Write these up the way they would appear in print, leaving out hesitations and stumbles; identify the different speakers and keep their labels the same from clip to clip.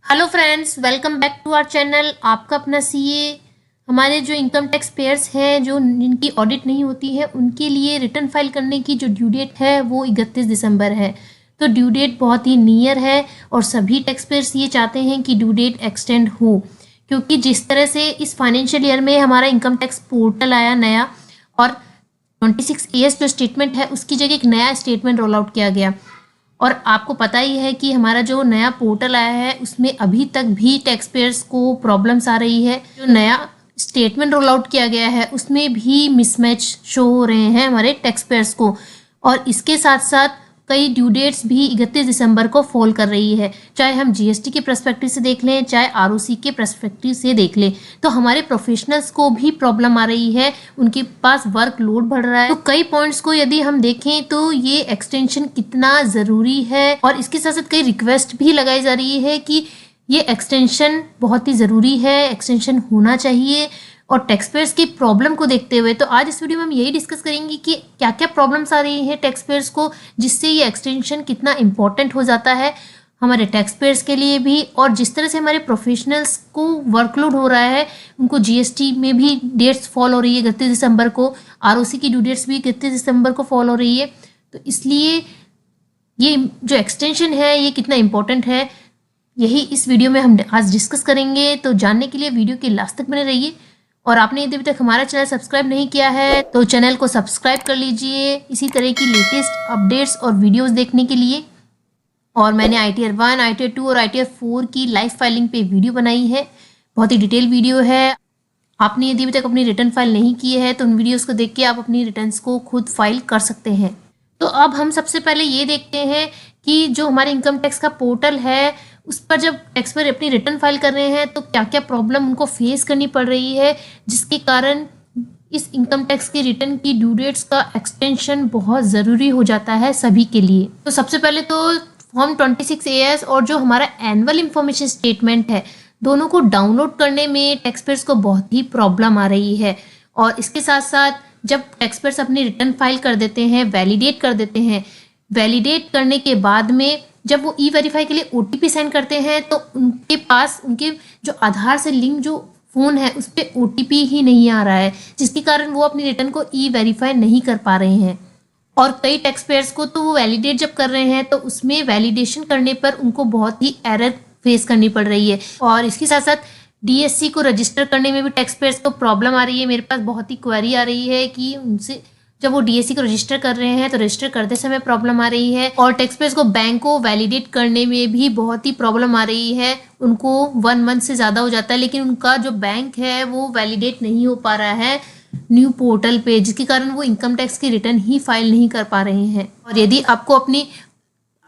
Speaker 1: Hello friends, welcome back to our channel. आपका अपना CA. हमारे जो इनकम टैक्स पेयर्स हैं जो जिनकी ऑडिट नहीं होती है उनके लिए रिटर्न फाइल करने की जो ड्यू डेट है वो 31 दिसंबर है। तो ड्यू डेट बहुत ही नियर है और सभी टैक्स पेयर्स ये चाहते हैं कि ड्यू डेट एक्सटेंड हो, क्योंकि जिस तरह से इस फाइनेंशियल ईयर में हमारा इनकम टैक्स पोर्टल आया नया और 26 ईयर्स जो स्टेटमेंट है उसकी जगह एक नया स्टेटमेंट रोल आउट किया गया। और आपको पता ही है कि हमारा जो नया पोर्टल आया है उसमें अभी तक भी टैक्स पेयर्स को प्रॉब्लम्स आ रही है। जो नया स्टेटमेंट रोल आउट किया गया है उसमें भी मिसमैच शो हो रहे हैं हमारे टैक्स पेयर्स को, और इसके साथ साथ कई ड्यू डेट्स भी 31 दिसंबर को फॉल कर रही है। चाहे हम जीएसटी के पर्सपेक्टिव से देख लें, चाहे आरओसी के पर्सपेक्टिव से देख लें, तो हमारे प्रोफेशनल्स को भी प्रॉब्लम आ रही है, उनके पास वर्क लोड बढ़ रहा है। तो कई पॉइंट्स को यदि हम देखें तो ये एक्सटेंशन कितना ज़रूरी है, और इसके साथ साथ कई रिक्वेस्ट भी लगाई जा रही है कि ये एक्सटेंशन बहुत ही ज़रूरी है, एक्सटेंशन होना चाहिए। और टैक्स पेयर्स की प्रॉब्लम को देखते हुए तो आज इस वीडियो में हम यही डिस्कस करेंगे कि क्या क्या प्रॉब्लम्स आ रही है टैक्स पेयर्स को, जिससे ये एक्सटेंशन कितना इंपॉर्टेंट हो जाता है हमारे टैक्स पेयर्स के लिए भी, और जिस तरह से हमारे प्रोफेशनल्स को वर्कलोड हो रहा है, उनको जीएसटी में भी डेट्स फॉल हो रही है 31 दिसंबर को, आरओसी की ड्यू डेट्स भी 31 दिसंबर को फॉल हो रही है। तो इसलिए ये जो एक्सटेंशन है ये कितना इंपॉर्टेंट है, यही इस वीडियो में हम आज डिस्कस करेंगे। तो जानने के लिए वीडियो के लास्ट तक बने रहिए, और आपने यदि अभी तक हमारा चैनल सब्सक्राइब नहीं किया है तो चैनल को सब्सक्राइब कर लीजिए इसी तरह की लेटेस्ट अपडेट्स और वीडियोस देखने के लिए। और मैंने ITR 1, ITR 2 और ITR 4 की लाइव फाइलिंग पे वीडियो बनाई है, बहुत ही डिटेल वीडियो है। आपने यदि अभी तक अपनी रिटर्न फाइल नहीं की है तो उन वीडियोज़ को देख के आप अपनी रिटर्न्स को खुद फाइल कर सकते हैं। तो अब हम सबसे पहले ये देखते हैं कि जो हमारे इनकम टैक्स का पोर्टल है उस पर जब टैक्स पेयर अपनी रिटर्न फाइल कर रहे हैं तो क्या क्या प्रॉब्लम उनको फेस करनी पड़ रही है, जिसके कारण इस इनकम टैक्स की रिटर्न की ड्यू डेट्स का एक्सटेंशन बहुत ज़रूरी हो जाता है सभी के लिए। तो सबसे पहले तो फॉर्म 26AS और जो हमारा एनुअल इंफॉर्मेशन स्टेटमेंट है, दोनों को डाउनलोड करने में टैक्स पेयर्स को बहुत ही प्रॉब्लम आ रही है। और इसके साथ साथ जब टैक्स पेयर्स अपनी रिटर्न फाइल कर देते हैं, वैलिडेट कर देते हैं, वैलिडेट करने के बाद में जब वो ई-वेरीफाई के लिए OTP सेंड करते हैं तो उनके पास उनके जो आधार से लिंक जो फ़ोन है उस पर OTP ही नहीं आ रहा है, जिसके कारण वो अपनी रिटर्न को ई-वेरीफाई नहीं कर पा रहे हैं। और कई टैक्स पेयर्स को तो वो वैलिडेट जब कर रहे हैं तो उसमें वैलिडेशन करने पर उनको बहुत ही एरर फेस करनी पड़ रही है। और इसके साथ साथ DSC को रजिस्टर करने में भी टैक्स पेयर्स को प्रॉब्लम आ रही है। मेरे पास बहुत ही क्वेरी आ रही है कि उनसे जब वो DSC को रजिस्टर कर रहे हैं तो रजिस्टर करते समय प्रॉब्लम आ रही है, और टैक्स पेयर्स को बैंक को वैलिडेट करने में भी बहुत ही प्रॉब्लम आ रही है। उनको 1 मंथ से ज़्यादा हो जाता है लेकिन उनका जो बैंक है वो वैलिडेट नहीं हो पा रहा है न्यू पोर्टल पे, जिसके कारण वो इनकम टैक्स की रिटर्न ही फाइल नहीं कर पा रहे हैं। और यदि आपको अपनी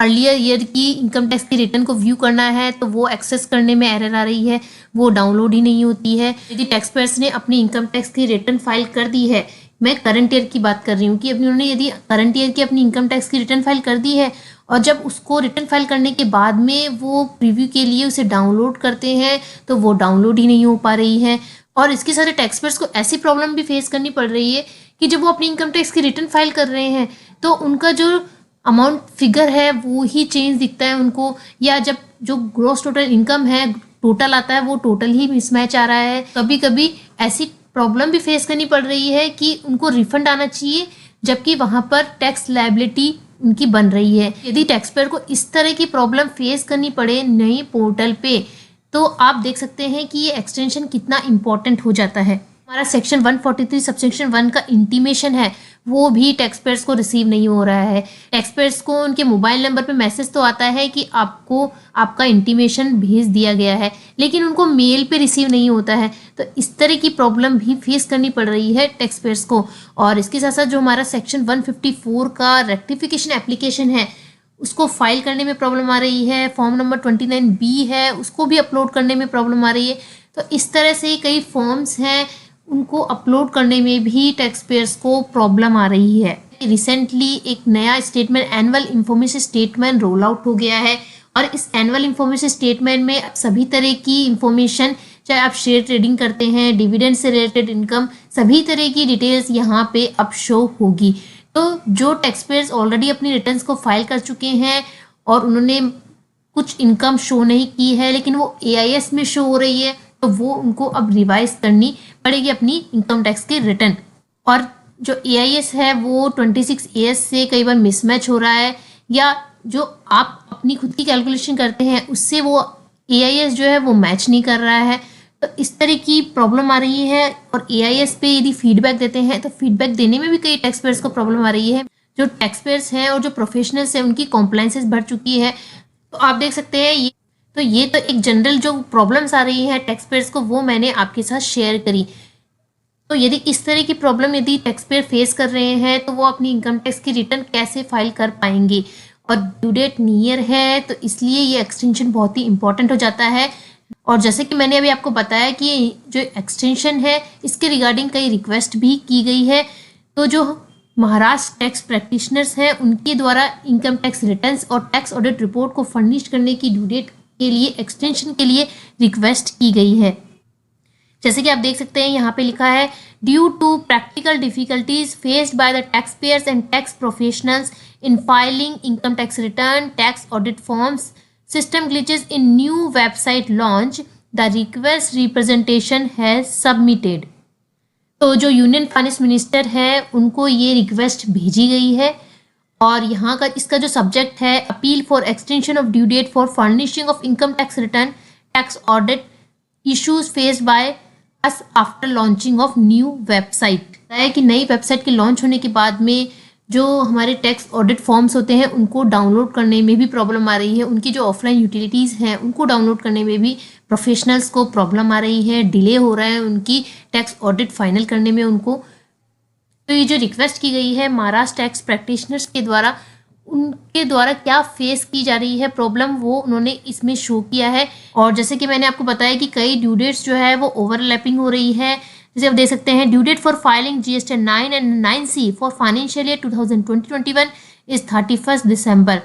Speaker 1: अर्लियर ईयर की इनकम टैक्स की रिटर्न को व्यू करना है तो वो एक्सेस करने में एरर आ रही है, वो डाउनलोड ही नहीं होती है। यदि टैक्स पेयर्स ने अपनी इनकम टैक्स की रिटर्न फाइल कर दी है, मैं करंट ईयर की बात कर रही हूँ कि उन्होंने यदि करंट ईयर की अपनी इनकम टैक्स की रिटर्न फाइल कर दी है और जब उसको रिटर्न फाइल करने के बाद में वो प्रीव्यू के लिए उसे डाउनलोड करते हैं तो वो डाउनलोड ही नहीं हो पा रही है। और इसके सारे टैक्स पेयर्स को ऐसी प्रॉब्लम भी फेस करनी पड़ रही है कि जब वो अपनी इनकम टैक्स की रिटर्न फाइल कर रहे हैं तो उनका जो अमाउंट फिगर है वो ही चेंज दिखता है उनको, या जब जो ग्रॉस टोटल इनकम है टोटल आता है वो टोटल ही मिसमैच आ रहा है। कभी कभी ऐसी प्रॉब्लम भी फेस करनी पड़ रही है कि उनको रिफंड आना चाहिए जबकि वहाँ पर टैक्स लायबिलिटी उनकी बन रही है। यदि टैक्स पेयर को इस तरह की प्रॉब्लम फेस करनी पड़े नए पोर्टल पे तो आप देख सकते हैं कि ये एक्सटेंशन कितना इम्पोर्टेंट हो जाता है। हमारा सेक्शन 143 सबसेक्शन 1 का इंटीमेशन है वो भी टैक्स पेयर्स को रिसीव नहीं हो रहा है। टैक्स पेयर्स को उनके मोबाइल नंबर पे मैसेज तो आता है कि आपको आपका इंटीमेशन भेज दिया गया है, लेकिन उनको मेल पे रिसीव नहीं होता है। तो इस तरह की प्रॉब्लम भी फेस करनी पड़ रही है टैक्स पेयर्स को। और इसके साथ साथ जो हमारा सेक्शन 154 का रेक्टिफिकेशन एप्लीकेशन है उसको फाइल करने में प्रॉब्लम आ रही है। फॉर्म नंबर 29B है उसको भी अपलोड करने में प्रॉब्लम आ रही है। तो इस तरह से कई फॉर्म्स हैं उनको अपलोड करने में भी टैक्स पेयर्स को प्रॉब्लम आ रही है। रिसेंटली एक नया statement annual information statement roll out हो गया है, और इस एनुअल इंफॉर्मेशन स्टेटमेंट में सभी तरह की इंफॉर्मेशन, चाहे आप शेयर ट्रेडिंग करते हैं, डिविडेंड से रिलेटेड इनकम, सभी तरह की डिटेल्स यहाँ पे अब शो होगी। तो जो टैक्स पेयर्स ऑलरेडी अपनी रिटर्न्स को फाइल कर चुके हैं और उन्होंने कुछ इनकम शो नहीं की है लेकिन वो AIS में शो हो रही है, तो वो उनको अब रिवाइज करनी पड़ेगी अपनी इनकम टैक्स की रिटर्न। और जो AIS है वो 26AS से कई बार मिसमैच हो रहा है, या जो आप अपनी खुद की कैलकुलेशन करते हैं उससे वो AIS जो है वो मैच नहीं कर रहा है। तो इस तरह की प्रॉब्लम आ रही है। और AIS पे यदि फीडबैक देते हैं तो फीडबैक देने में भी कई टैक्स पेयर्स को प्रॉब्लम आ रही है। जो टैक्स पेयर्स हैं और जो प्रोफेशनल्स हैं उनकी कॉम्प्लाइंसेस बढ़ चुकी है। तो आप देख सकते हैं ये तो एक जनरल जो प्रॉब्लम्स आ रही है टैक्स पेयर्स को, वो मैंने आपके साथ शेयर करी। तो यदि इस तरह की प्रॉब्लम यदि टैक्स पेयर फेस कर रहे हैं तो वो अपनी इनकम टैक्स की रिटर्न कैसे फाइल कर पाएंगे। और ड्यू डेट नियर है तो इसलिए ये एक्सटेंशन बहुत ही इंपॉर्टेंट हो जाता है। और जैसे कि मैंने अभी आपको बताया कि जो एक्सटेंशन है इसके रिगार्डिंग कई रिक्वेस्ट भी की गई है। तो जो महाराष्ट्र टैक्स प्रैक्टिशनर्स हैं उनके द्वारा इनकम टैक्स रिटर्न्स और टैक्स ऑडिट रिपोर्ट को फर्निश करने की ड्यू डेट के लिए एक्सटेंशन के लिए रिक्वेस्ट की गई है। जैसे कि आप देख सकते हैं यहाँ पे लिखा है, due to practical difficulties faced by the tax payers and tax professionals in filing income tax return, tax audit forms, system glitches in new website launch, the request representation has submitted. तो जो union finance minister है उनको ये request भेजी गई है। और यहाँ का इसका जो सब्जेक्ट है, appeal for extension of due date for furnishing of income tax return, tax audit issues faced by us after launching of new website. है कि नई वेबसाइट के लॉन्च होने के बाद में जो हमारे टैक्स ऑडिट फॉर्म्स होते हैं उनको डाउनलोड करने में भी प्रॉब्लम आ रही है। उनकी जो ऑफलाइन यूटिलिटीज़ हैं उनको डाउनलोड करने में भी प्रोफेशनल्स को प्रॉब्लम आ रही है, डिले हो रहा है उनकी टैक्स ऑडिट फाइनल करने में उनको। तो ये जो रिक्वेस्ट की गई है महाराष्ट्र टैक्स प्रैक्टिशनर्स के द्वारा, उनके द्वारा क्या फेस की जा रही है प्रॉब्लम, वो उन्होंने इसमें शो किया है। और जैसे कि मैंने आपको बताया कि कई ड्यू डेट्स जो है वो ओवरलैपिंग हो रही है। जैसे आप देख सकते हैं, due date for filing GST 9 and 9C for financial year 2020-21 is 31 December,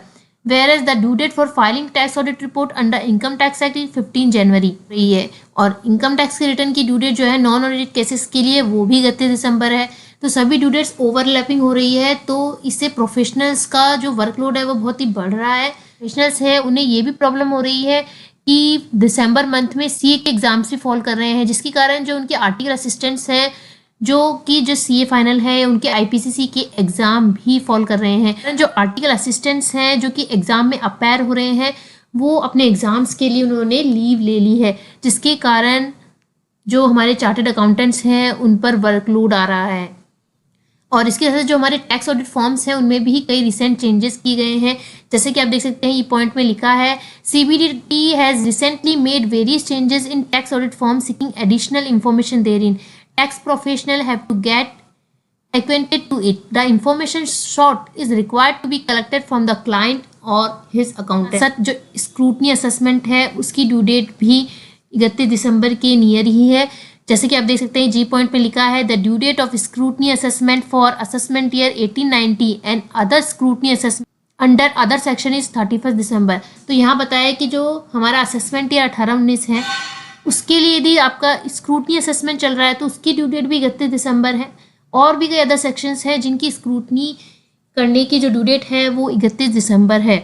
Speaker 1: whereas the due date for filing tax audit report under income tax act is 15 जनवरी रही है। और इनकम टैक्स के रिटर्न की ड्यू डेट जो है non audit cases के लिए वो भी 31 दिसंबर है। तो सभी ड्यू डेट्स ओवरलैपिंग हो रही है, तो इससे प्रोफेशनल्स का जो वर्कलोड है वो बहुत ही बढ़ रहा है। प्रोफेशनल्स है उन्हें ये भी प्रॉब्लम हो रही है कि दिसंबर मंथ में CA के एग्जाम्स भी फॉल कर रहे हैं, जिसके कारण जो उनके आर्टिकल असिस्टेंट्स हैं जो CA फाइनल है उनके IPCC के एग्ज़ाम भी फॉल कर रहे हैं। जो आर्टिकल असिस्टेंट्स हैं जो कि एग्ज़ाम में अपेयर हो रहे हैं वो अपने एग्ज़ाम्स के लिए उन्होंने लीव ले ली है, जिसके कारण जो हमारे चार्टर्ड अकाउंटेंट्स हैं उन पर वर्कलोड आ रहा है। और इसके साथ जो हमारे टैक्स ऑडिट फॉर्म्स हैं उनमें भी कई रिसेंट चेंजेस किए गए हैं। जैसे कि आप देख सकते हैं ये पॉइंट में लिखा है, CBDT has recently made various changes in tax audit form seeking additional information therein. Tax professional have to get acquainted to it. The information sought is required to be collected from the client or his accountant. सच जो scrutiny assessment है उसकी due date भी 31 दिसंबर के near ही है। जैसे कि आप देख सकते हैं G पॉइंट पे लिखा है, the due date of scrutiny assessment for assessment year 1890 and other scrutiny assessment under other section is 31 December. तो यहाँ बताया कि जो हमारा असेसमेंट ईयर 18-19 है उसके लिए यदि आपका स्क्रूटनी असेसमेंट चल रहा है तो उसकी ड्यू डेट भी 31 दिसंबर है। और भी कई अदर सेक्शंस हैं जिनकी स्क्रूटनी करने की जो ड्यू डेट है वो 31 दिसंबर है।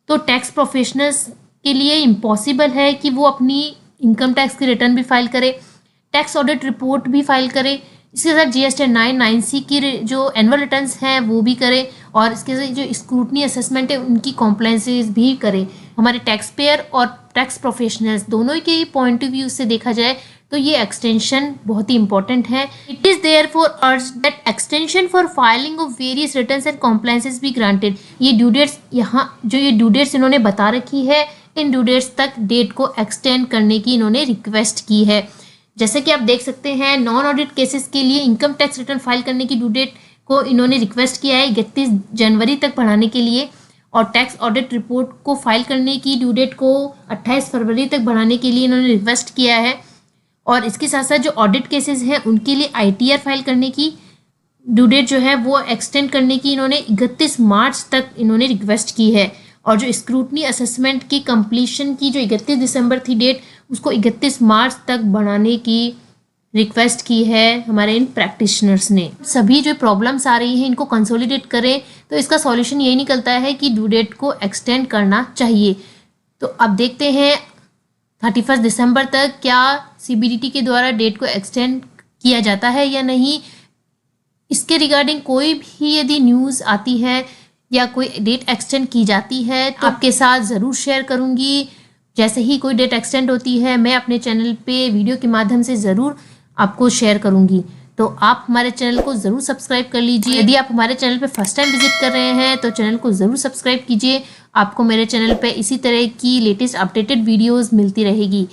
Speaker 1: तो टैक्स प्रोफेशनल्स के लिए इम्पॉसिबल है कि वो अपनी इनकम टैक्स की रिटर्न भी फाइल करे, टैक्स ऑडिट रिपोर्ट भी फाइल करे, इसके साथ GST 9-9C की जो एनुअल रिटर्न्स हैं वो भी करे, और इसके साथ जो स्क्रूटनी असेसमेंट है उनकी कॉम्प्लाइंसेस भी करे। हमारे टैक्स पेयर और टैक्स प्रोफेशनल्स दोनों के पॉइंट ऑफ व्यू से देखा जाए तो ये एक्सटेंशन बहुत ही इंपॉर्टेंट है। It is there for urge that extension for filing of various returns and compliances भी ग्रांटेड। ये ड्यू डेट्स यहाँ जो ये ड्यू डेट्स इन्होंने बता रखी है, इन ड्यू डेट्स तक डेट को एक्सटेंड करने की इन्होंने रिक्वेस्ट की है। जैसे कि आप देख सकते हैं, नॉन ऑडिट केसेस के लिए इनकम टैक्स रिटर्न फाइल करने की ड्यू डेट को इन्होंने रिक्वेस्ट किया है 31 जनवरी तक बढ़ाने के लिए, और टैक्स ऑडिट रिपोर्ट को फाइल करने की ड्यू डेट को 28 फरवरी तक बढ़ाने के लिए इन्होंने रिक्वेस्ट किया है। और इसके साथ साथ जो ऑडिट केसेस हैं उनके लिए ITR फाइल करने की ड्यू डेट जो है वो एक्सटेंड करने की इन्होंने 31 मार्च तक इन्होंने रिक्वेस्ट की है। और जो स्क्रूटनी असेसमेंट की कंप्लीशन की जो 31 दिसंबर थी डेट, उसको 31 मार्च तक बढ़ाने की रिक्वेस्ट की है हमारे इन प्रैक्टिशनर्स ने। सभी जो प्रॉब्लम्स आ रही हैं इनको कंसोलिडेट करें तो इसका सॉल्यूशन यही निकलता है कि ड्यू डेट को एक्सटेंड करना चाहिए। तो अब देखते हैं 31 दिसंबर तक क्या CBDT के द्वारा डेट को एक्सटेंड किया जाता है या नहीं। इसके रिगार्डिंग कोई भी यदि न्यूज़ आती है या कोई डेट एक्सटेंड की जाती है तो आपके साथ ज़रूर शेयर करूँगी। जैसे ही कोई डेट एक्सटेंड होती है मैं अपने चैनल पे वीडियो के माध्यम से ज़रूर आपको शेयर करूँगी। तो आप हमारे चैनल को ज़रूर सब्सक्राइब कर लीजिए। यदि आप हमारे चैनल पे फर्स्ट टाइम विजिट कर रहे हैं तो चैनल को ज़रूर सब्सक्राइब कीजिए। आपको मेरे चैनल पे इसी तरह की लेटेस्ट अपडेटेड वीडियोस मिलती रहेगी।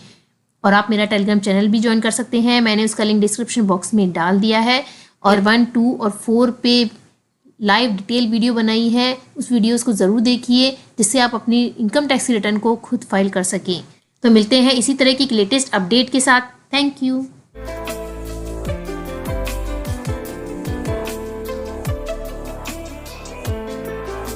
Speaker 1: और आप मेरा टेलीग्राम चैनल भी ज्वाइन कर सकते हैं, मैंने उसका लिंक डिस्क्रिप्शन बॉक्स में डाल दिया है। और 1, 2 और 4 पे लाइव डिटेल वीडियो बनाई है, उस वीडियोस को ज़रूर देखिए जिससे आप अपनी इनकम टैक्स रिटर्न को खुद फाइल कर सकें। तो मिलते हैं इसी तरह की लेटेस्ट अपडेट के साथ। Thank you.